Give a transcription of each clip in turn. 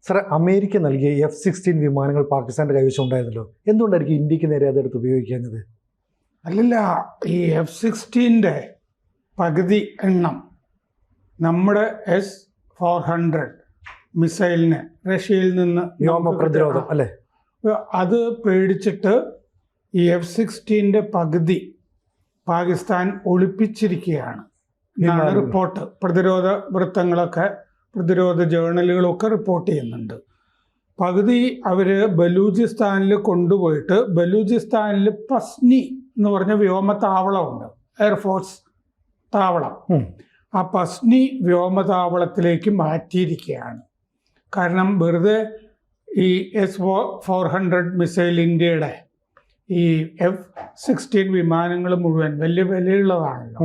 സാറേ, അമേരിക്ക നൽകിയ F-16 വിമാനങ്ങൾ പാകിസ്ഥാൻ്റെ കൈവശം ഉണ്ടായിരുന്നല്ലോ. എന്തുകൊണ്ടായിരിക്കും ഇന്ത്യക്ക് നേരെ അതെടുത്ത് ഉപയോഗിക്കുന്നത്? അല്ലല്ല, ഈ F-16 പകുതി എണ്ണം നമ്മുടെ S-400 മിസൈലിന് റഷ്യയിൽ നിന്ന് വ്യോമ പ്രതിരോധം അല്ലേ, അത് പേടിച്ചിട്ട് ഈ F-16 പകുതി പാകിസ്ഥാൻ ഒളിപ്പിച്ചിരിക്കുകയാണ് എന്നാണ് റിപ്പോർട്ട്. പ്രതിരോധ വൃത്തങ്ങളൊക്കെ, പ്രതിരോധ ജേർണലുകളൊക്കെ റിപ്പോർട്ട് ചെയ്യുന്നുണ്ട്. പകുതി അവർ ബലൂചിസ്ഥാനിൽ കൊണ്ടുപോയിട്ട്, ബലൂചിസ്ഥാനിൽ പസ്നി എന്ന് പറഞ്ഞ വ്യോമതാവളമുണ്ട്, എയർഫോഴ്സ് താവളം. ആ പസ്നി വ്യോമതാവളത്തിലേക്ക് മാറ്റിയിരിക്കുകയാണ്. കാരണം വെറുതെ ഈ S-400 മിസൈൽ ഇന്ത്യയുടെ ഈ F-16 വിമാനങ്ങൾ മുഴുവൻ വലിയ വിലയുള്ളതാണല്ലോ,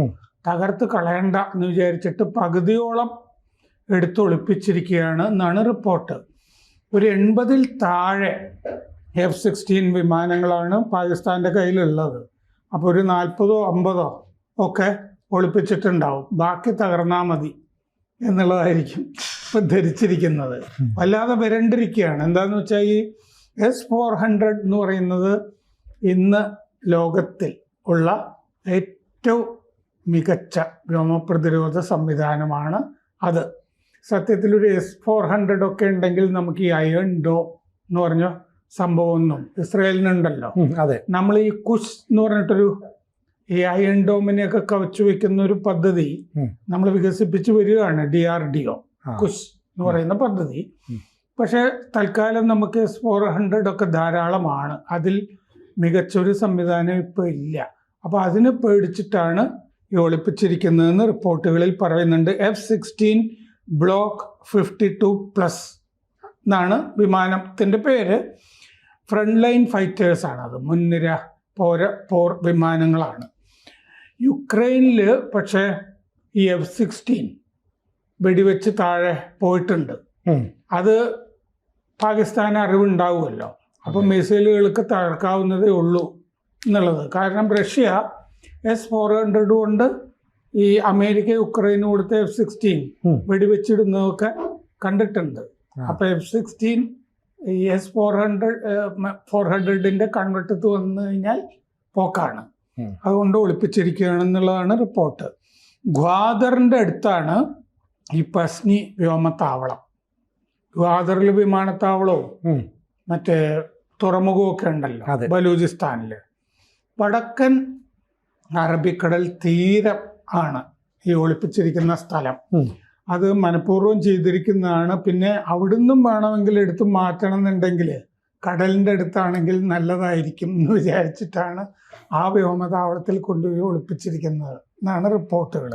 തകർത്ത് കളയണ്ട എന്ന് വിചാരിച്ചിട്ട് പകുതിയോളം എടുത്തൊളിപ്പിച്ചിരിക്കുകയാണ് എന്നാണ് റിപ്പോർട്ട്. ഒരു 80-ൽ താഴെ F-16 വിമാനങ്ങളാണ് പാകിസ്ഥാൻ്റെ കയ്യിലുള്ളത്. അപ്പോൾ ഒരു 40-ഓ 50-ഓ ഒക്കെ ഒളിപ്പിച്ചിട്ടുണ്ടാവും. ബാക്കി തകർന്നാൽ മതി എന്നുള്ളതായിരിക്കും ഇപ്പം ധരിച്ചിരിക്കുന്നത്. വല്ലാതെ വരണ്ടിരിക്കുകയാണ്. എന്താണെന്ന് വെച്ചാൽ ഈ S-400 എന്ന് പറയുന്നത് ഇന്ന് ലോകത്തിൽ ഉള്ള ഏറ്റവും മികച്ച വ്യോമപ്രതിരോധ സംവിധാനമാണ്. അത് സത്യത്തിൽ ഒരു S-400 ഒക്കെ ഉണ്ടെങ്കിൽ നമുക്ക് ഈ അയൺ ഡോം എന്ന് പറഞ്ഞ സംഭവമൊന്നും ഇസ്രയേലിനുണ്ടല്ലോ. അതെ, നമ്മൾ ഈ കുഷ് എന്ന് പറഞ്ഞിട്ടൊരു ഈ അയൺ ഡോമിനെയൊക്കെ കവച്ചു വെക്കുന്ന ഒരു പദ്ധതി നമ്മൾ വികസിപ്പിച്ച് വരികയാണ്, DRDO കുഷ് എന്ന് പറയുന്ന പദ്ധതി. പക്ഷേ തൽക്കാലം നമുക്ക് S-400 ഒക്കെ ധാരാളമാണ്. അതിൽ മികച്ചൊരു സംവിധാനം ഇപ്പോൾ ഇല്ല. അപ്പോൾ അതിനെ പേടിച്ചിട്ടാണ് ഈ ഒളിപ്പിച്ചിരിക്കുന്നതെന്ന് റിപ്പോർട്ടുകളിൽ പറയുന്നുണ്ട്. F-16 ബ്ലോക്ക് 52+ എന്നാണ് വിമാനത്തിൻ്റെ പേര്. ഫ്രണ്ട് ലൈൻ ഫൈറ്റേഴ്സാണ്, അത് മുൻനിര പോർ വിമാനങ്ങളാണ്. യുക്രൈനിൽ പക്ഷേ ഈ F-16 വെടിവെച്ച് താഴെ പോയിട്ടുണ്ട്. അത് പാകിസ്ഥാന് അറിവുണ്ടാവുമല്ലോ. അപ്പം മിസൈലുകൾക്ക് തകർക്കാവുന്നതേ ഉള്ളൂ എന്നുള്ളത്. കാരണം റഷ്യ S-400 കൊണ്ട് ഈ അമേരിക്ക യുക്രൈന് കൊടുത്ത F-16 വെടിവെച്ചിടുന്നതൊക്കെ കണ്ടിട്ടുണ്ട്. അപ്പം F-16 ഈ S-400 കൺവെർട്ടത്ത് വന്നു കഴിഞ്ഞാൽ പോക്കാണ്. അതുകൊണ്ട് ഒളിപ്പിച്ചിരിക്കുകയാണെന്നുള്ളതാണ് റിപ്പോർട്ട്. ഗ്വാദറിൻ്റെ അടുത്താണ് ഈ പസ്നി വ്യോമത്താവളം. ഗ്വാദറിൽ വിമാനത്താവളവും മറ്റേ തുറമുഖമൊക്കെ ഉണ്ടല്ലോ ബലൂചിസ്ഥാനിൽ. വടക്കൻ അറബിക്കടൽ തീരം ആണ് ഈ ഒളിപ്പിച്ചിരിക്കുന്ന സ്ഥലം. അത് മനഃപൂർവ്വം ചെയ്തിരിക്കുന്നതാണ്. പിന്നെ അവിടുന്നും വേണമെങ്കിൽ എടുത്ത് മാറ്റണം എന്നുണ്ടെങ്കിൽ കടലിൻ്റെ അടുത്താണെങ്കിൽ നല്ലതായിരിക്കും എന്ന് വിചാരിച്ചിട്ടാണ് ആ വ്യോമതാവളത്തിൽ കൊണ്ടുപോയി ഒളിപ്പിച്ചിരിക്കുന്നത് എന്നാണ് റിപ്പോർട്ടുകൾ.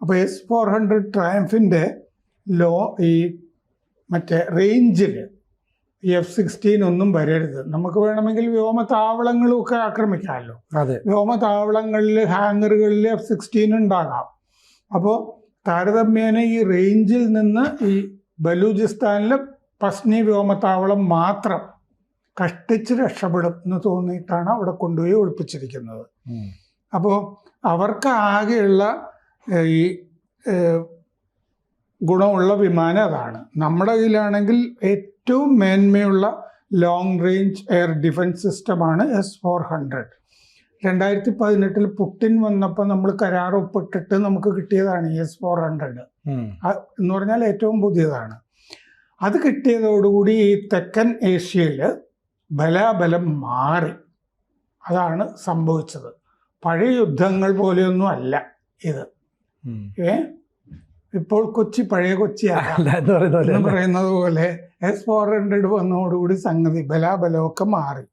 അപ്പോൾ S-400 ട്രയംഫിൻ്റെ ഈ മറ്റേ റേഞ്ചിൽ ഈ F-16 ഒന്നും വരരുത്. നമുക്ക് വേണമെങ്കിൽ വ്യോമതാവളങ്ങളൊക്കെ ആക്രമിക്കാമല്ലോ. വ്യോമതാവളങ്ങളിൽ, ഹാങ്ങറുകളിൽ F-16 ഉണ്ടാകാം. അപ്പോൾ താരതമ്യേന ഈ റേഞ്ചിൽ നിന്ന് ഈ ബലൂചിസ്ഥാനിലെ പസ്നി വ്യോമതാവളം മാത്രം കഷ്ടിച്ച് രക്ഷപ്പെടും എന്ന് തോന്നിയിട്ടാണ് അവിടെ കൊണ്ടുപോയി ഒളിപ്പിച്ചിരിക്കുന്നത്. അപ്പോൾ അവർക്ക് ആകെയുള്ള ഈ ഗുണമുള്ള വിമാനം അതാണ്. നമ്മുടെ കയ്യിലാണെങ്കിൽ ഏറ്റവും മേന്മയുള്ള ലോങ് റേഞ്ച് എയർ ഡിഫൻസ് സിസ്റ്റമാണ് S-400. 2018 പുടിൻ വന്നപ്പോൾ നമ്മൾ കരാർ ഒപ്പിട്ടിട്ട് നമുക്ക് കിട്ടിയതാണ് ഈ S-400 എന്ന് പറഞ്ഞാൽ ഏറ്റവും പുതിയതാണ്. അത് കിട്ടിയതോടുകൂടി ഈ തെക്കൻ ഏഷ്യയിൽ ബലാബലം മാറി. അതാണ് സംഭവിച്ചത്. പഴയ യുദ്ധങ്ങൾ പോലെയൊന്നും അല്ല ഇത്. ഇപ്പോൾ കൊച്ചി പഴയ കൊച്ചിയല്ല പറയുന്നത് പോലെ S-400 വന്നതോടുകൂടി സംഗതി ബലാബലമൊക്കെ മാറി.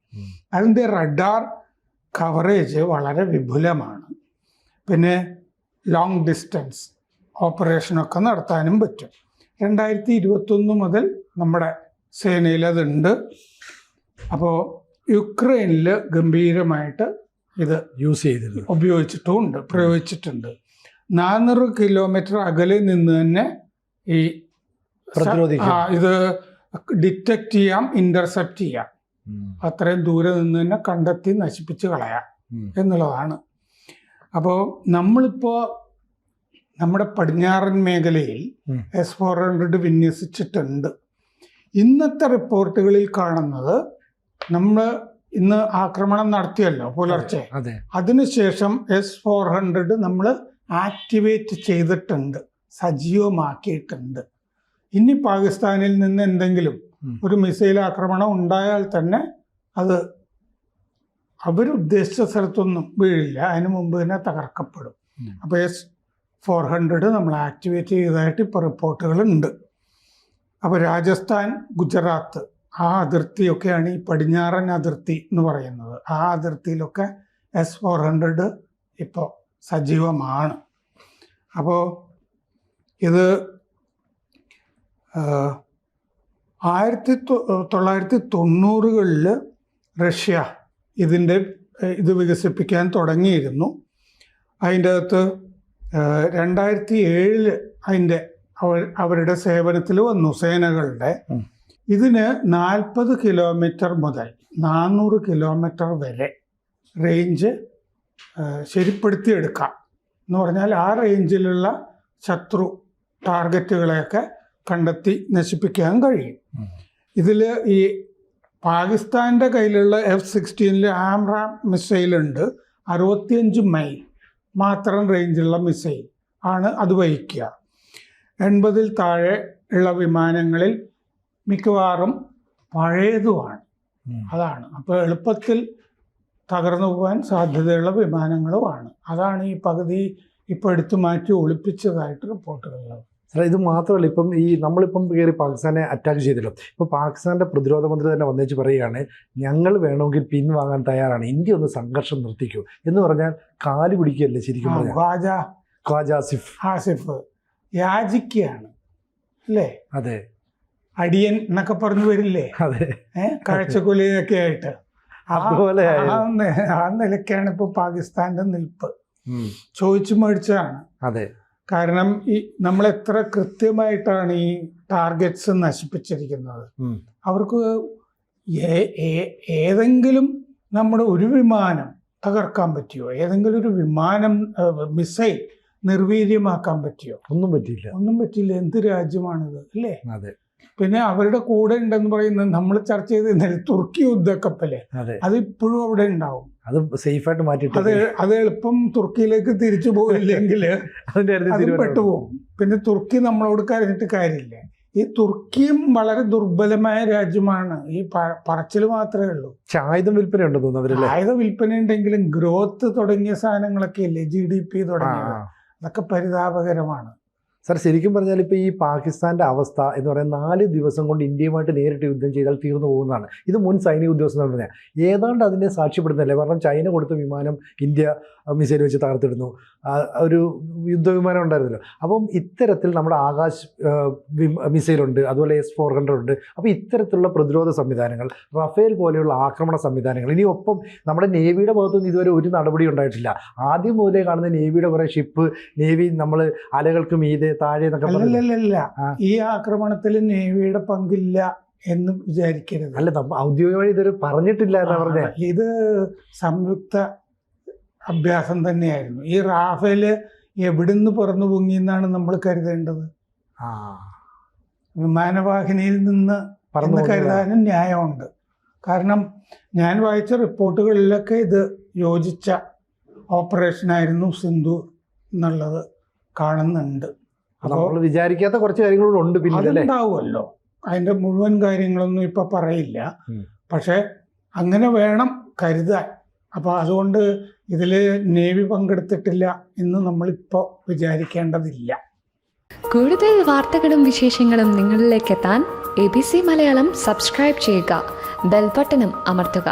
അതിൻ്റെ റഡാർ കവറേജ് വളരെ വിപുലമാണ്. പിന്നെ ലോങ് ഡിസ്റ്റൻസ് ഓപ്പറേഷനൊക്കെ നടത്താനും പറ്റും. 2021 മുതൽ നമ്മുടെ സേനയിൽ അതുണ്ട്. അപ്പോൾ യുക്രൈനിൽ ഗംഭീരമായിട്ട് ഇത് ഉപയോഗിച്ചിട്ടുമുണ്ട്, പ്രയോഗിച്ചിട്ടുണ്ട്. 400 കിലോമീറ്റർ അകലെ നിന്ന് തന്നെ ഈ ഇത് ഡിറ്റക്റ്റ് ചെയ്യാം, ഇന്റർസെപ്റ്റ് ചെയ്യാം. അത്രയും ദൂരെ നിന്ന് തന്നെ കണ്ടെത്തി നശിപ്പിച്ച് കളയാം എന്നുള്ളതാണ്. അപ്പോൾ നമ്മളിപ്പോൾ നമ്മുടെ പടിഞ്ഞാറൻ മേഖലയിൽ S-400 വിന്യസിച്ചിട്ടുണ്ട്. ഇന്നത്തെ റിപ്പോർട്ടുകളിൽ കാണുന്നത് നമ്മൾ ഇന്ന് ആക്രമണം നടത്തിയല്ലോ പുലർച്ചെ, അതെ, അതിനുശേഷം S-400 നമ്മൾ ആക്ടിവേറ്റ് ചെയ്തിട്ടുണ്ട്, സജീവമാക്കിയിട്ടുണ്ട്. ഇനി പാകിസ്ഥാനിൽ നിന്ന് എന്തെങ്കിലും ഒരു മിസൈൽ ആക്രമണം ഉണ്ടായാൽ തന്നെ അത് അവരുദ്ദേശിച്ച സ്ഥലത്തൊന്നും വീഴില്ല, അതിന് മുമ്പ് തന്നെ തകർക്കപ്പെടും. അപ്പോൾ S-400 നമ്മൾ ആക്ടിവേറ്റ് ചെയ്തതായിട്ട് ഇപ്പോൾ റിപ്പോർട്ടുകളുണ്ട്. അപ്പോൾ രാജസ്ഥാൻ, ഗുജറാത്ത് ആ അതിർത്തിയൊക്കെയാണ് ഈ പടിഞ്ഞാറൻ അതിർത്തി എന്ന് പറയുന്നത്. ആ അതിർത്തിയിലൊക്കെ S-400 ഇപ്പോൾ സജീവമാണ്. അപ്പോൾ ഇത് 1990കളിൽ റഷ്യ ഇത് വികസിപ്പിക്കാൻ തുടങ്ങിയിരുന്നു. അതിൻ്റെ അകത്ത് 2007 അവരുടെ സേവനത്തിൽ വന്നു സേനകളുടെ. ഇതിന് 40 കിലോമീറ്റർ മുതൽ 400 കിലോമീറ്റർ വരെ റേഞ്ച് ശരിപ്പെടുത്തിയെടുക്കാം എന്ന് പറഞ്ഞാൽ ആ റേഞ്ചിലുള്ള ശത്രു ടാർഗറ്റുകളെയൊക്കെ കണ്ടെത്തി നശിപ്പിക്കാൻ കഴിയും. ഇതിൽ ഈ പാകിസ്ഥാൻ്റെ കയ്യിലുള്ള F-16 ആംറാം മിസൈലുണ്ട്. 65 മൈൽ മാത്രം റേഞ്ചുള്ള മിസൈൽ ആണ് അത് വഹിക്കുക. 80-ൽ താഴെ ഉള്ള വിമാനങ്ങളിൽ മിക്കവാറും പഴയതുമാണ്. അതാണ് അപ്പോൾ എളുപ്പത്തിൽ തകർന്നു പോകാൻ സാധ്യതയുള്ള വിമാനങ്ങളുമാണ്. അതാണ് ഈ പകുതി ഇപ്പോൾ എടുത്തു മാറ്റി ഒളിപ്പിച്ചതായിട്ട് റിപ്പോർട്ടുകളുള്ളത്. സാർ, ഇത് മാത്രമല്ല, ഇപ്പം നമ്മളിപ്പം കയറി പാകിസ്ഥാനെ അറ്റാക്ക് ചെയ്തല്ലോ. ഇപ്പോൾ പാകിസ്ഥാൻ്റെ പ്രതിരോധ മന്ത്രി തന്നെ വന്നേച്ച് പറയുകയാണ്, ഞങ്ങൾ വേണമെങ്കിൽ പിൻവാങ്ങാൻ തയ്യാറാണ്, ഇന്ത്യ ഒന്ന് സംഘർഷം നിർത്തിക്കൂ എന്ന് പറഞ്ഞാൽ കാല് പിടിക്കുകയല്ലേ ശരിക്കും ഖ്വാജ ആസിഫ് യാചിക്കുകയാണ് അല്ലേ? അതെ, അടിയൻ എന്നൊക്കെ പറഞ്ഞു വരില്ലേ? അതെ, കാഴ്ചക്കൊലിയൊക്കെ ആയിട്ട് അതുപോലെ ആ നിലയ്ക്കാണ് ഇപ്പോൾ പാകിസ്ഥാന്റെ നിൽപ്പ്. ചോദിച്ചു മേടിച്ചതാണ്. അതെ, കാരണം നമ്മൾ എത്ര കൃത്യമായിട്ടാണ് ഈ ടാർഗറ്റ്സ് നശിപ്പിച്ചിരിക്കുന്നത്. അവർക്ക് ഏതെങ്കിലും നമ്മുടെ ഒരു വിമാനം തകർക്കാൻ പറ്റിയോ? ഏതെങ്കിലും ഒരു വിമാനം മിസൈൽ നിർവീര്യമാക്കാൻ പറ്റിയോ? ഒന്നും പറ്റിയില്ല. എന്ത് രാജ്യമാണിത് അല്ലേ? അതെ. പിന്നെ അവരുടെ കൂടെ ഉണ്ടെന്ന് പറയുന്നത് നമ്മൾ ചർച്ച ചെയ്ത് തുർക്കി യുദ്ധക്കപ്പല്, അത് ഇപ്പോഴും അവിടെ ഉണ്ടാവും. അത് സേഫായിട്ട് മാറ്റിയിട്ട് അത് എളുപ്പം തുർക്കിയിലേക്ക് തിരിച്ചു പോയില്ലെങ്കിൽ അത് പെട്ടുപോകും. പിന്നെ തുർക്കി നമ്മളോട് കരഞ്ഞിട്ട് കാര്യമില്ല. ഈ തുർക്കിയും വളരെ ദുർബലമായ രാജ്യമാണ്. ഈ പറച്ചിൽ മാത്രമേ ഉള്ളൂ. ആയുധ വിൽപ്പന ഉണ്ടെന്ന് തോന്നുന്നു. ആയുധ വിൽപ്പന ഉണ്ടെങ്കിലും ഗ്രോത്ത് തുടങ്ങിയ സാധനങ്ങളൊക്കെ ഇല്ലേ, GDP തുടങ്ങിയത്, അതൊക്കെ പരിതാപകരമാണ്. സാർ, ശരിക്കും പറഞ്ഞാൽ ഇപ്പോൾ ഈ പാകിസ്ഥാൻ്റെ അവസ്ഥ എന്ന് പറയുന്നത് 4 ദിവസം കൊണ്ട് ഇന്ത്യയുമായിട്ട് നേരിട്ട് യുദ്ധം ചെയ്താൽ തീർന്നു പോകുന്നതാണ്. ഇത് മുൻ സൈനിക ഉദ്യോഗസ്ഥർ പറഞ്ഞാൽ ഏതാണ്ട് അതിനെ സാക്ഷ്യപ്പെടുന്നല്ലേ. കാരണം ചൈന കൊടുത്ത വിമാനം ഇന്ത്യ മിസൈൽ വെച്ച് തകർത്തിടുന്നു, ഒരു യുദ്ധവിമാനം ഉണ്ടായിരുന്നല്ലോ. അപ്പം ഇത്തരത്തിൽ നമ്മുടെ ആകാശ് മിസൈലുണ്ട്, അതുപോലെ S-400 ഉണ്ട്. അപ്പോൾ ഇത്തരത്തിലുള്ള പ്രതിരോധ സംവിധാനങ്ങൾ, റഫേൽ പോലെയുള്ള ആക്രമണ സംവിധാനങ്ങൾ, ഇനി ഒപ്പം നമ്മുടെ നേവിയുടെ ഭാഗത്തുനിന്ന് ഇതുവരെ ഒരു നടപടി ഉണ്ടായിട്ടില്ല. ആദ്യം മുതലേ കാണുന്ന നേവിയുടെ കുറേ ഷിപ്പ്, നേവി നമ്മൾ അലകൾക്ക് മീതെ താഴെ എന്നൊക്കെ അല്ലല്ല, ഈ ആക്രമണത്തിൽ നേവിയുടെ പങ്കില്ല എന്ന് വിചാരിക്കരുത്. അല്ല, ഔദ്യോഗികമായി ഇതൊരു പറഞ്ഞിട്ടില്ല എന്നാ പറഞ്ഞത്. ഇത് സംയുക്ത അഭ്യാസം തന്നെയായിരുന്നു. ഈ റാഫേല് എവിടുന്ന് പറന്നു പൊങ്ങി എന്നാണ് നമ്മൾ കരുതേണ്ടത്. വിമാനവാഹിനിയിൽ നിന്ന് പറന്ന് കരുതാനും ന്യായമുണ്ട്. കാരണം ഞാൻ വായിച്ച റിപ്പോർട്ടുകളിലൊക്കെ ഇത് യോജിച്ച ഓപ്പറേഷനായിരുന്നു സിന്ധു എന്നുള്ളത് കാണുന്നുണ്ട്. നമ്മൾ വിചാരിക്കാത്ത കുറച്ച് കാര്യങ്ങളുണ്ട്, പിന്നെ ഉണ്ടാവുമല്ലോ. അതിൻ്റെ മുഴുവൻ കാര്യങ്ങളൊന്നും ഇപ്പൊ പറയില്ല, പക്ഷെ അങ്ങനെ വേണം കരുതാൻ. അപ്പോൾ അതുകൊണ്ട് ഇതിൽ നേവി പങ്കെടുത്തിട്ടില്ല എന്ന് നമ്മളിപ്പോൾ വിചാരിക്കേണ്ടതില്ല. കൂടുതൽ വാർത്തകളും വിശേഷങ്ങളും നിങ്ങളിലേക്ക് എത്താൻ ABC മലയാളം സബ്സ്ക്രൈബ് ചെയ്യുക, ബെൽ ബട്ടണും അമർത്തുക.